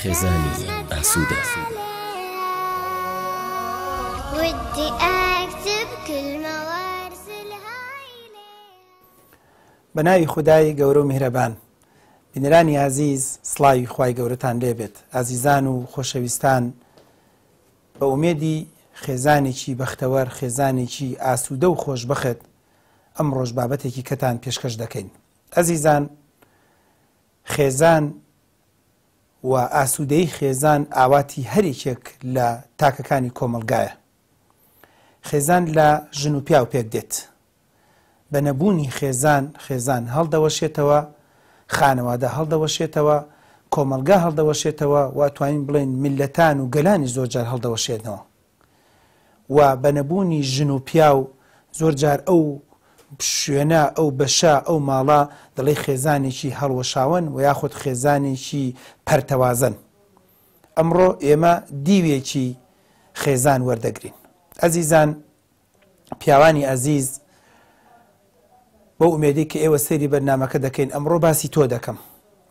خێزانی ئاسوودە. ودي أكتب كلمة وأرسلها إليك. بەناوی خودای گەورە و میهرەبان. بینەرانی عزیز، سڵاوی خوای گەورەتان لێبێت. ئازیزان و خۆشەویستان، بە ئومێدی خێزانێکی بەختەوەر، خێزانێکی ئاسوودە و خۆشبەخت ئەم ڕۆژ بابەتێکی کەتان پێشکەش دەکەین. ئەزیزان، خێزان و ئاسوودەی خێزان ئاواتی هەرێکێک لە تاکەکانی کۆمەلگایە. خێزان لە ژن و پیاو پێک دێت. بە نەبوونی خێزان هەڵدەوەشێتەوە، خانەوادە هەڵدەوەشێتەوە، کۆمەلگا هەڵدەوەشێتەوە، و توانین بڵێن میلەتان و گەلانی زۆرجار هەڵدەوەشێتەوە. و بە نەبوونی ژن و پیاو زۆرجار ئەو شوێنە، ئەو بەشە، ئەو ماڵە دەڵێ خێزانێکی هەڵوەشاون و یاخود خێزانێکی پەرتەوازن. ئەمڕۆ ئێمە دیوێکی خێزان وەردەگرین. ئەزیزان، پیاوانی ئەزیز، بۆ ئومێدی کە ئێوە سەیری بەرنامەکە دەکەین، ئەمڕۆ باسی تۆ دەکەم،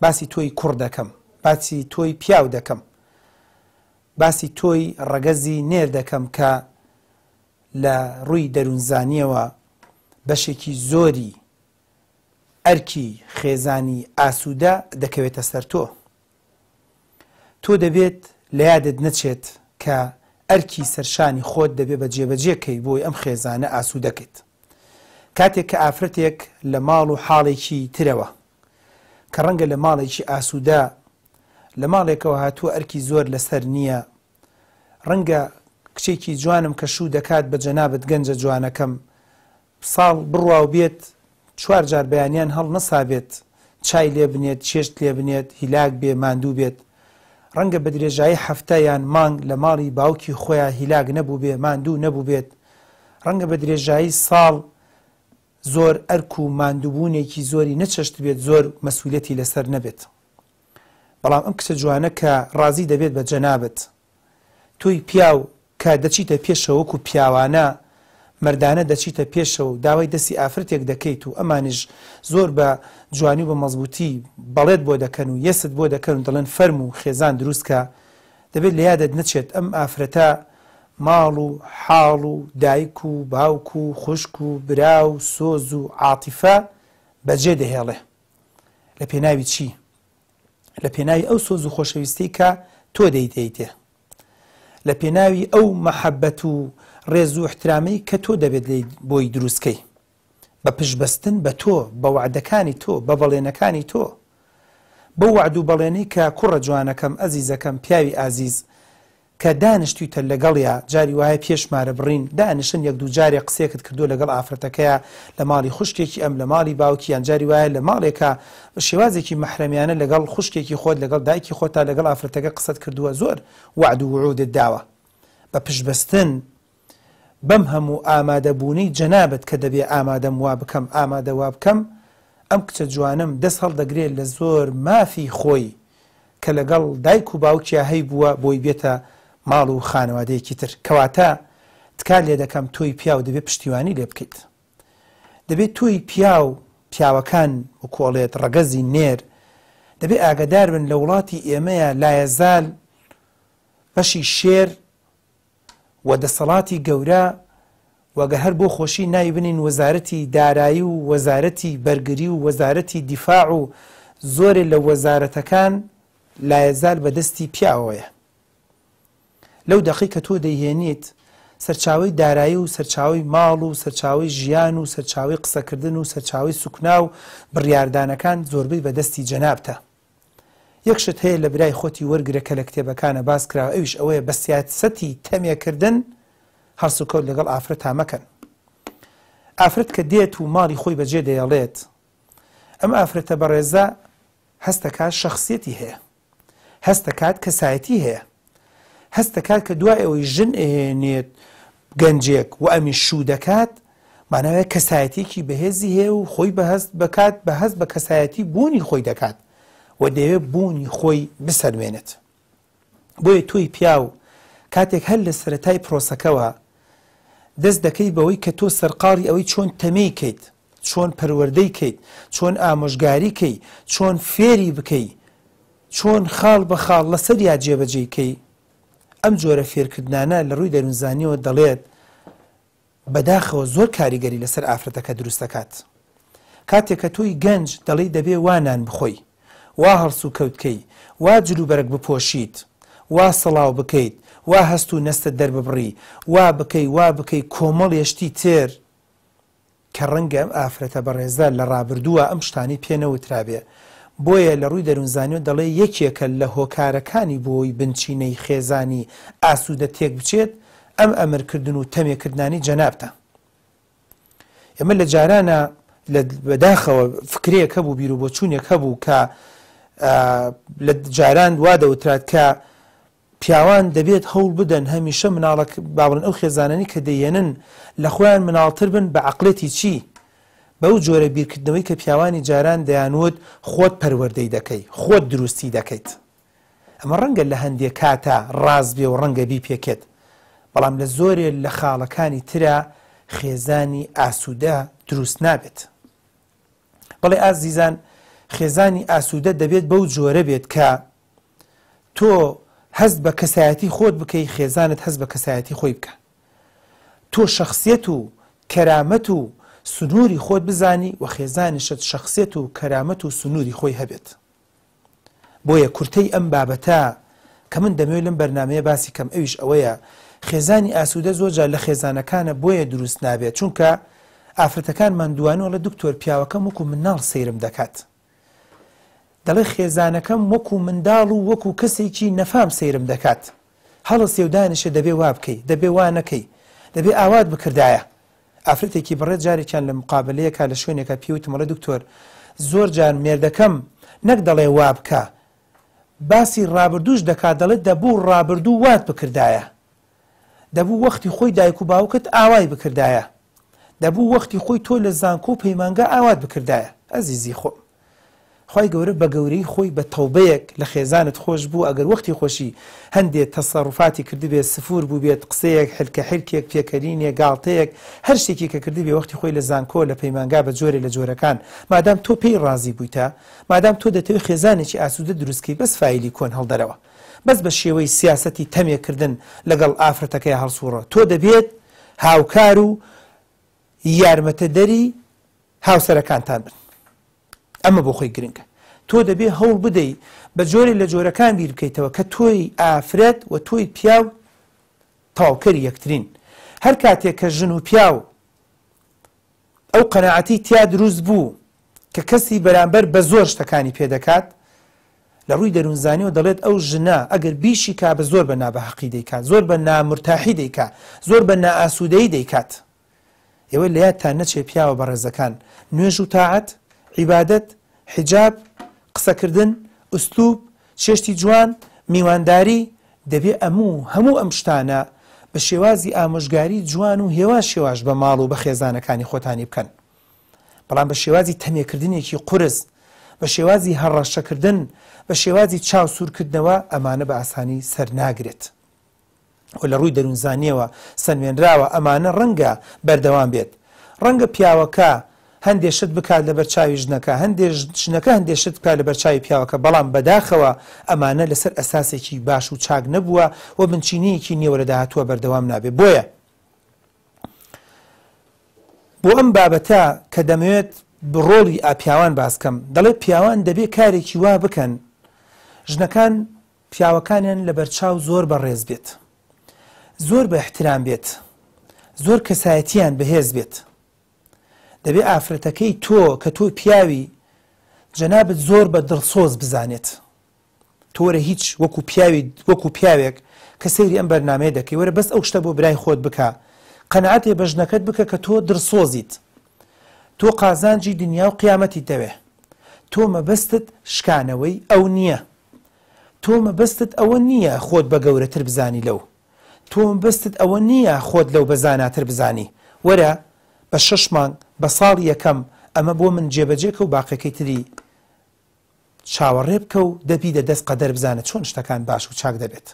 باسی تۆی کوڕ دەکەم، باسی تۆی پیاو دەکەم، باسی تۆی ڕەگەزی نێر دەکەم کە لە ڕووی دەروونزانیەوە بەشێکی زۆری ئەرکی خێزانی ئاسوودە دەکەوێتە سەر تۆ. تۆ دەبێت لە یادت نەچێت کە ئەرکی سەرشانی خۆت دەبێت بە جێبەجێکەی بۆی ئەم خێزانە ئاسوودەکەیت. کاتێک کە ئافرەتێک لە ماڵ و حاڵێکی ترەوە کە ڕەنگە لە ماڵێکی ئاسوودە، لە ماڵێکەوە هاتووە ئەرکی زۆر لەسەر نییە، ڕەنگە کچێکی جوانم کە شوو دەکات بە جەنابەت گەنجە جوانەکەم، ساڵ بڕوا و بێت 4 جار بەیانیان هەڵ نەسابێت، چای لێ بنێت، چێشت لێ بنێت، هیلاک بێ، ماندوو بێت، ڕەنگە بە درێژایی هەفتە یان مانگ لە ماڵی باوکی خۆیان هیلاک نەبوو بێ، ماندوو نەبوو بێت، ڕەنگە بە درێژایی ساڵ زۆر ئەرک و ماندووبوونێکی زۆری نەچەشت بێت، زۆر مەسئولیەتی لەسەر نەبێت. بەڵام ئەم کچە جوانە کە ڕازی دەبێت بە جەنابەت، تۆی پیاو کە دەچیتە پێشەوە وەکو پیاوانە مردانە دەچیتە پێشەوە، داوای دەستی ئافرەتێک دەکەیت و ئەمانش زۆر بە جوانی و بە مەزبوطی بەڵێت بۆ دەکەن و یەست بۆ دەکەن و دەڵێن فەرم و خێزان دروستکە. دەبێت لە یادت نەچێت ئەم ئافرەتە ماڵ و حاڵ و دایک و باوک و خوشک و برا و سۆز و عاتیفە بەجێ دەهێڵێ. لە پێناوی چی؟ لە پێناوی ئەو سۆز و خۆشەویستی کە تۆ دەیتێ، لە پێناوی ئەو مەحەبەت و ڕێز و احترامی کە تۆ دەبێت بۆی دروستکەی، بە پشبەستن بە تۆ، بە وعدەکانی تۆ، بە بەڵێنەکانی تۆ، بە وعد و بەڵێنەی کە کوڕە جوانەکەم، ئەزیزەکەم، پیاوی ئازیز کە دانیشتویتە لەگەڵیا، جاری وایە پێشمارە بڕین، دانیشن یەک دوو جارێک قسێکت کردو لەگەڵ ئافرەتەکەیە لە ماڵی خوشکێکی ئەم، لە ماڵی باوکی، یان جاری وایە لە ماڵێکە شێوازێکی مەحرەمیانە لەگەڵ خوشکێکی خۆت، لەگەڵ دایکی خۆتا، لەگەڵ ئافرەتەکە قسەت کردووە، زۆر وعد و وعودت داوە. بە پشبەستن بەم هەموو ئامادەبوونی جەنابەت کە دەبێ ئامادەم وا بکەم، ئامادە وا بکەم، ئەم کچە جوانم دەست هەڵدەگرێت لە زۆر مافی خۆی کە لەگەڵ دایک و باوکیا هەی بووە بۆی بێتە ماڵ و خانەوادەیەکی تر. کەواتە تکار لێ دەکەم تۆی پیاو دەبێت پشتیوانی لێ بکەیت. دەبێت تۆی پیاوەکان وکۆڵێت ڕەگەزی نێر دەبێت ئاگادار بن لە وڵاتی ئێمەیە لایەزال بەشی شێر و دەسەڵاتی گەورە وەگە هەر بۆ خۆشی ناوی بنین وەزارەتی دارایی و وەزارەتی بەرگری و وەزارەتی دیفاع و زۆرێ لە وەزارەتەکان لایەزال بەدەستی پیاوەیە. لەو دەقی کە تۆ دەیهێنیت سەرچاوی دارایی و سەرچاوی ماڵ و سەرچاوی ژیان و سەرچاوی قسەکردن و سەرچاوی سوکنا و بڕیاردانەکان زۆربەی بەدەستی جەنابتە. یەکشت هەیە لە برای خۆتی وەرگرە کە لە کتێبەکانە باس کراوە، ئەویش ئەوەیە بە سیاسەتی تەمێکردن هەڵسوکەوت لەگەڵ ئافرەت مەکەن. ئافرەت کە دێت و ماڵی خۆی بەجێ دەیەڵێت، ئەم ئافرەتە بەڕێزە هەستەکات شەخسیەتی هەیە، هەستەکات کەسایەتی هەیە، هەستەکات کە دوای ئەوەی ژن ئەهێنێت گەنجێک و ئەمی شوو دەکات، مانەوەیە کەسایەتێکی بەهێزی هەیە و خۆی بەهەست بکات، بەهەست بە کەسایەتی بوونی خۆی دەکات و دەیەوێت بوونی خۆی بسەلمێنێت. بۆیە تۆی پیاو کاتێک هەر لە سەرەتای پرۆسەکەوە دەست دەکەی بەوەی کە تۆ سەرقاڵی ئەوەی چۆن تەمەی کەیت، چۆن پەروەردەی کەیت، چۆن ئامۆژگاری کەی، چۆن فێری بکەی چۆن خاڵ بە خاڵ لەسەریا جێبەجێکەی ئەم جۆرە فێرکردانە لە ڕووی دەروونزانیەوە دەڵێت بەداخەوە زۆر کاریگەری لەسەر ئافرەتەکە دروست دەکات. کاتێک کە تۆی گەنج دەڵێ دەبێ وانان بخۆی، وا هەڵسو کەوتکەی، وا جلوبەرگ بپۆشیت، وا سەڵاو بکەیت، وا هەست و نەستە دەرببڕی، وا بکەی کۆمەڵێشتی تر کە ڕەنگە ئەم ئافرەتە بەڕێزە لە ڕابردووە ئەم شتانی پێنەوترابێ. بۆیە لە ڕووی دەروونزانیەوە دەڵێ یەکێکە لە هۆکارەکانی بۆی بنچینەی خێزانی ئاسوودە تێک بچێت ئەم ئەمرکردن و تەمێکردانی جەنابتە. ئێمە لە جارانە لە بەداخەوە فکرەیەک هەبوو، بیر و بۆچوونێک هەبوو کە لە جاران وا دەوترات کە پیاوان دەبێت هەوڵ بدەن هەمیشە مناڵک باڵن ئەو خێزانانی کە دەیێنن لە خۆیان مناڵتر بن بە عەقڵێتی چی؟ بەو جۆرە بیرکردنەوەی کە پیاوانی جاران دەیانوت خۆت پەروەردەی دەکەی، خۆت دروستی دەکەیت. ئەمە ڕەنگە لە هەندێک کاتە ڕاز بێ و ڕەنگە بی پێکێت، بەڵام لە زۆرێ لە خاڵەکانی ترە خێزانی ئاسوودە دروست نابێت. بەڵێ ئازیزان، خێزانی ئاسوودە دەبێت بەو جۆرە بێت کە تۆ هەست بە کەسایەتی خۆت بکەی، خێزانت هەست بە کەسایەتی خۆی بکە. تۆ شەخصیەت و کەرامەت و سنووری خۆت بزانی و خێزانیشت شەخصیەت و کەرامەت و سنووری خۆی هەبێت. بۆیە کورتەی ئەم بابەتە کە من دەمەوێت لەم بەرنامەیە باسی کەم ئەویش ئەوەیە خێزانی ئاسوودە زۆرجار لە خێزانەکانە بۆیە دروست نابێت چونکە ئافرەتەکان ماندووانەوە لە دکتۆر پیاوەکەم وەکو مناڵ سەیرم دەکات. دەڵێ خێزانەکەم وەکو منداڵ و وەکو کەسێکی نەفام سەیرم دەکات. هەڵە سێودانشە دەبێ وا بکەی، دەبێ وا نەکەی، دەبێ ئاوات بکردایە. ئافرەتێکی بڕێت جارێکیان لە مقابلەیەکە لە شوێنێکە پێوتمەڵە دکتۆر زۆر جار مێردەکەم نەک دەڵێ وا بکە، باسی ڕابردووش دەکات، دەڵێت دەبوو ڕابردوو وات بکردایە، دەبوو وەختی خۆی دایک و باوکت ئاوای بکردایە، دەبوو وەختی خۆی تۆ لە زانکۆ و پەیمانگە ئاوات بکردایە. ئەزیزی خۆ خی گەورە بە گەورەی خۆی بە تەوبەیەک لە خێزانت خۆش بوو، ئەگەر وەختی خۆشی هەندێک تەسەڕوفاتی کردی بێت، سفور بوو بێت، قسەیەک حلکە حلکێک پێکەرینێک گاڵتەیەک هەر شتێکی کە کردی بێ وەختی خۆی لە زانکۆ لە پەیمانگا بە جۆرێ لە جۆرەکان، مادام تۆ پێی ڕازی بوویتە، مادام تۆ دەتەوێت خێزانێکی ئاسوودە دروستکەی، بەس فایلی کۆن هەڵدەرەوە، بەس بە شێوەی سیاسەتی تەمێکردن لەگەڵ ئافرەتەکەی هەڵسووڕە. تۆ دەبێت هاوکار و یارمەتەدەری هاوسەرەکانتان بن. ئەمە بۆ خۆی گرنگە. تۆ دەبێ هەوڵ بدەی بە جۆرێ لە جۆرەکان بیر بکەیتەوە کە تۆی ئافرەت و تۆی پیاو تەواوکەری یەکترین. هەر کاتێک کە ژن و پیاو ئەو قەناعەتی تیا دروست بوو کە کەسی بەرامبەر بە زۆر شتەکانی پێدەکات، لە ڕووی دەروونزانیەوە دەڵێت ئەو ژنە ئەگەر بیشی کا بە زۆر بە نابەحەقی دەیکات، زۆر بە نامرتاحی دەیکات، زۆر بە نائاسوودەیی دەیکات. ئێوە لە یادتان نەچێ پیاوە بەڕێزەکان، نوێژ و تاعەت، عیبادەت، حیجاب، قسەکردن، ئوسلوب، چێشتی جوان، میوانداری، دەبێ هەموو ئەم شتانە بە شێوازی ئامۆژگاری جوان و هێواش شێواش بە ماڵ و بە خێزانەکانی خۆتانی بکەن. بەڵام بە شێوازی تەمێکردنێکی قورس، بە شێوازی هەڕەشەکردن، بە شێوازی چاو سوورکردنەوە ئەمانە بە ئاسانی سەر ناگرێت. و لە ڕووی دەروونزانیەوە سەنوێنراوە ئەمانە ڕەنگە بەردەوام بێت. ڕەنگە پیاوەکە هەندێشت بکات لە بەرچاوی ژنەکە، ژنەکە هەندێشت بکات لە بەرچاوی پیاوەکە، بەڵام بەداخەوە ئەمانە لەسەر ئەساسێکی باش و چاک نەبووە و بنچینەیەکی نێوە لە داهاتووە بەردەوام نابێت. بۆیە بۆ ئەم بابەتە کە دەمەوێت بڕۆڵی پیاوان باسکەم، دەڵێت پیاوان دەبێت کارێکی وا بکەن ژنەکان پیاوەکانیان لە بەرچاو زۆر بەڕێز بێت، زۆر بە احترام بێت، زۆر کەسایەتیان بەهێز بێت. دەبێ ئافرەتەکەی تۆ کە تۆ پیاوی جەنابەت زۆر بە دڵسۆز بزانێت. تۆ وەرە هیچ وەکو پیاوێک کە سەیری ئەم بەرنامەیە دەکەی، وەرە بەس ئەو شتە بۆ برای خۆت بکە، قەنەعەتێ بە ژنەکەت بکە کە تۆ دڵسۆزیت، تۆ قازانجی دنیا و قیامەتی دەوێ، تۆ مەبەستت شکانەوەی ئەو نییە، تۆ مەبەستت ئەوە نییە خۆت بە گەورەتر بزانی لەو، تۆ مەبەستت ئەوە نییە خۆت لەو بەزاناتر بزانی. وەرە بە 6 مانگ بە ساڵی یەکەم ئەمە بۆ من جێبەجێکە و باقیەکەی تری چاوەڕێ بکە و دەبی دەست قەدەر بزانێت چۆن شتەکان باش و چاک دەبێت.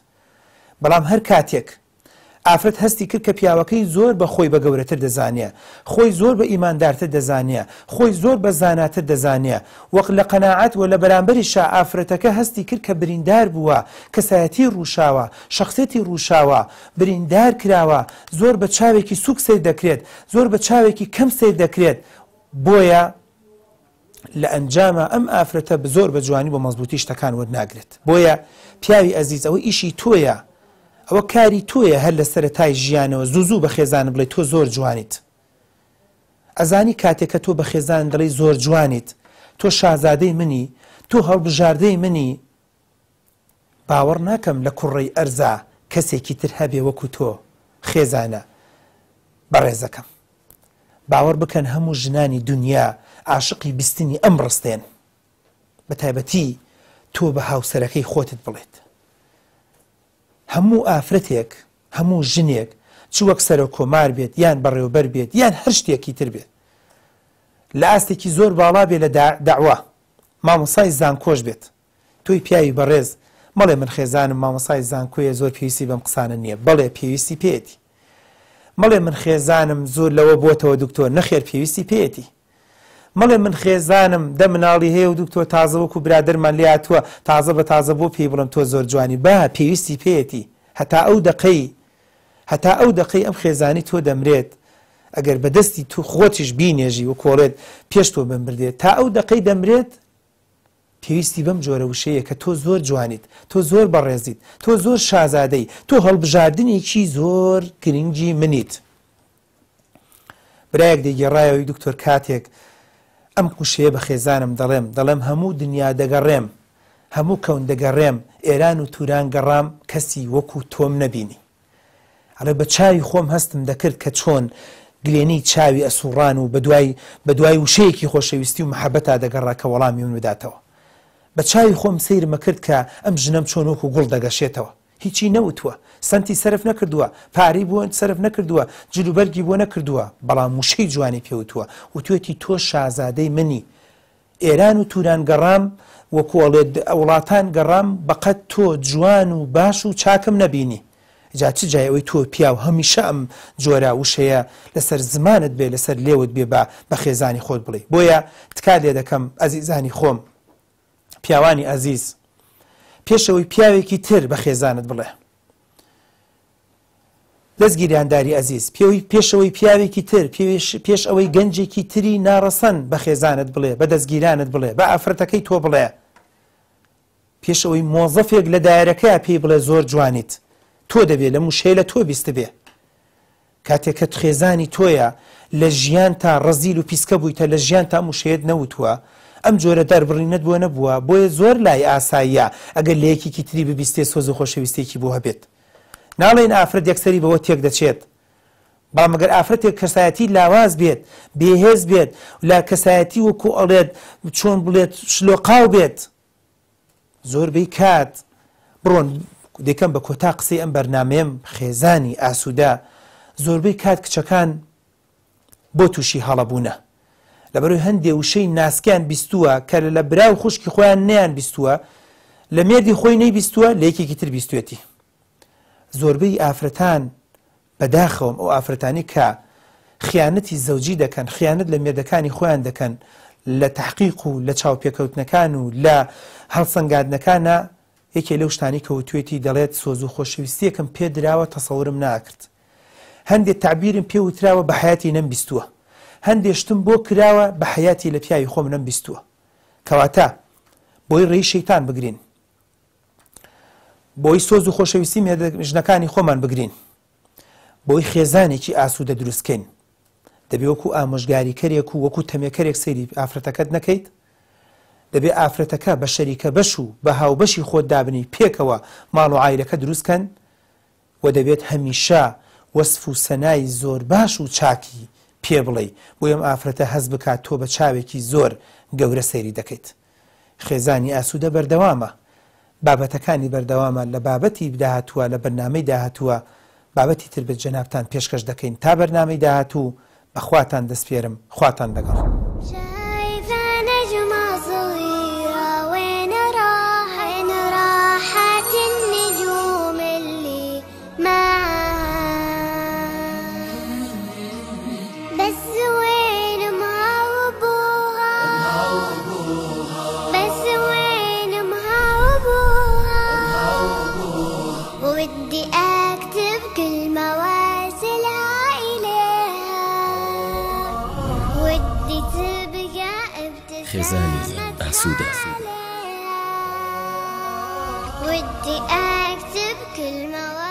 بەڵام هەر کاتێک ئافرەت هەستی کرد کە پیاوەکەی زۆر بە خۆی بە گەورەتر دەزانێ، خۆی زۆر بە ئیماندارتر دەزانێ، خۆی زۆر بە زاناتر دەزانێ، وەک لە قەناعەت و لە بەرامبەریشا ئافرەتەکە هەستی کرد کە بریندار بووە، کەسایەتی ڕووشاوە، شەخسیەتی ڕووشاوە، بریندار کراوە، زۆر بە چاوێکی سووک سیر دەکرێت، زۆر بە چاوێکی کەم سیر دەکرێت. بۆیە لە ئەنجامە ئەم ئافرەتە زۆر بە جوانی بۆ مەزبوطی شتەکان وەرناگرێت. بۆیە پیاوی ئەزیز ئەوە ئیشی تۆیە، ئەوە کاری تۆیە هەر لە سەرەتای ژیانەوە زوو بە خێزان بڵێ تۆ زۆر جوانیت. ئەزانی کاتێککە تۆ بە خێزان دەڵێ زۆر جوانیت، تۆ شازادەی منی، تۆ هەڵبژاردەی منی، باوەڕ ناکەم لە کوڕەی ئەرزا کەسێکی تر هەبێ وەکو تۆ خێزانە. بەڕێزەکەم باوەڕ بکەن هەموو ژنانی دنیا عاشقی بیستنی ئەم ڕستێن، بە تایبەتی تۆ بە هاوسەرەکەی خۆتت بڵێت. هەموو ئافرەتێک، هەموو ژنێک چ وەک سەرۆ کۆمار بێت یان بەڕێوەبەر بێت یان هەر شتێکی تر بێت، لە ئاستێکی زۆر باڵا بێ لە داعوا مامۆسای زانکۆش بێت، تۆی پیاوی بەڕێز مەڵێ من خێزانم مامۆسای زانکۆیە زۆر پێویستی بەم قسانە نییە، بەڵێ پێویستی پێێتی. مەڵێ من خێزانم زۆر لەوە بۆتەوە دکتۆر، نەخێر پێویستی پێێتی. مەڵێ من خێزانم دە مناڵی هەیە و دکتۆر تازە وەکو برادرمان لاتووە تازە بە تازە بۆ پێی بڵم تۆ زۆر جوانی، با پێویستی پێێتی. هەتا ئەو دقەی ئەم خێزانی تۆ دەمرێت ئەگەر بەدەستی تو خۆتیش بینێژی و کۆڵێت پێش تۆ بمبردێت، تا ئەو دقەی دەمرێت پێویستی بەم جۆرە وشەیە کە تۆ زۆر جوانیت، تۆ زۆر بەڕێزیت، تۆ زۆر شازادەی، تۆ هەڵبژاردنێکی زۆر گرنگی منیت. برایەک دەیگەڕایەوەی دکتۆر کاتێک ئەم کوشەیە بە خێزانم دەڵێم هەموو دنیا دەگەڕێم، هەموو کەون دەگەڕێم، ئێران و توران گەڕام کەسی وەکو تۆم نەبینی. ئەڵێ بە چاوی خۆم هەستم دەکرد کە چۆن گلێنەی چاوی ئەسوڕان و بە دوای وشەیەکی خۆشەویستی و محەبەتا دەگەڕا کە وەڵامی من بداتەوە. بە چاوی خۆم سیرمە کرد کە ئەم ژنەم چۆن وەکو گوڵ دەگەشێتەوە، هیچی نەوتووە، سنتی سەرف نەکردووە، پارەی بۆ سەرف نەکردووە، جلوبەرگی بۆ نەکردووە، بەڵام وشەی جوانی پێوتووە، وتوێتی تۆ شازادەی منی، ئێران و توران گەڕام وەکو وڵاتان گەڕام، بەقەت تۆ جوان و باش و چاکم نەبینی. جا چ جای ئەوەی تۆ پیاو هەمیشە ئەم جۆرە وشەیە لەسەر زمانت بێ لەسەر لێوت بێ بە خێزانی خۆت بڵێ. بۆیە تکا لێ دەکەم ئەزیزانی خۆم، پیاوانی ئەزیز، پێشەوەی پیاوێکی تر بە خێزانت بڵێ، دەستگیریانداری ئەزیز، پێشەوەی پیاوێکی تر، پێش ئەوەی گەنجێکی تری ناڕەسەن بە خێزانت بڵێ، بە دەستگیرانت بڵێ، بە ئافرەتەکەی تۆ بڵێ، پێشەوەی مۆزەفێک لە دایرەکەی پێی بڵێ زۆر جوانیت، تۆ دەبێت لە موشەی لە تۆ بیست بێ. کاتێک کە خێزانی تۆیە لە ژیان تا ڕەزیل و پیسکە بوویتە، لە ژیان تا موشەیەت نەوتووە، ئەم جۆرە دەربڕینت بۆ نەبووە، بۆیە زۆر لای ئاساییە ئەگەر لە یەکێکی تری ببیستێ سۆز و خۆشەویستێکی بۆ هەبێت. ناڵێن ئافرەت یەکسەری بەوە تێک دەچێت، بەڵام ئەگەر ئافرەتێک کەسایەتی لاواز بێت، بێهێز بێت، لا کەسایەتی وەکو ئەڵێت چۆن بڵێت شلۆقاو بێت، زۆربەی کات بڕۆن دەکەم بە کۆتا قسەی ئەم بەرنامەیەم خێزانی ئاسوودا، زۆربەی کات کچەکان بۆ تووشی هەڵەبوونە، لەبەرەوەی هەندێ وشەی ناسکیان بیستووە کە لە برا و خوشکی خۆیان نەیان بیستووە، لە مێردی خۆی نەیبیستووە لە یەکێکی تر بیستوێتی. زۆربەی ئافرەتان بەداخەوم ئەو ئافرەتانی کە خیانەتی زەوجی دەکەن، خیانەت لە مێردەکانی خۆیان دەکەن، لە تحقیق و لە چاوپێکەوتنەکان و لە هەڵسەنگاندنەکانە یەکێ لەو شتانی کەوتوێتی دەڵێت سۆز و خۆشەویستیەکەم پێ دراوە تەسەورم ناکرد، هەندێک تعبیرم پێ وتراوە بە حیاتی نەمبیستووە، هەندێشتم بۆ کراوە بە حیاتی لە پیاوی خۆم نەمبیستووە. کەواتە بۆی ڕێی شەیتان بگرین، بۆی سۆز و خۆشەویستی ژنەکانی خۆمان بگرین، بۆی خێزانێکی ئاسوودە دروستکەین. دەبێ وەکو ئامۆژگاریکەرێک و وەکو تەمێکەرێک سەیری ئافرەتەکەت نەکەیت، دەبێ ئافرەتەکە بە شەریکە بەش و بە هاوبەشی خۆت دابنی، پێکەوە ماڵ و عایلەکە دروستکەن، و دەبێت هەمیشە وەسف و سەنای زۆر باش و چاکی پێ بڵێ، بۆ ئەم ئافرەتە هەز بکات تۆ بە چاوێکی زۆر گەورە سەیری دەکەیت. خێزانی ئاسوودە بەردەوامە، بابەتەکانی بەردەوامە، لە بابەتی داهاتووە، لە بەرنامەی داهاتووە بابەتی تر بە جەنابتان پێشکەش دەکەین. تا بەرنامەی داهاتوو بەخواتان دەسپێرم، خواتان لەگەڵ. راحت النجوم اللي معاها ودي تبقى خزاني أسودة. ودي أكتب كل مواعيد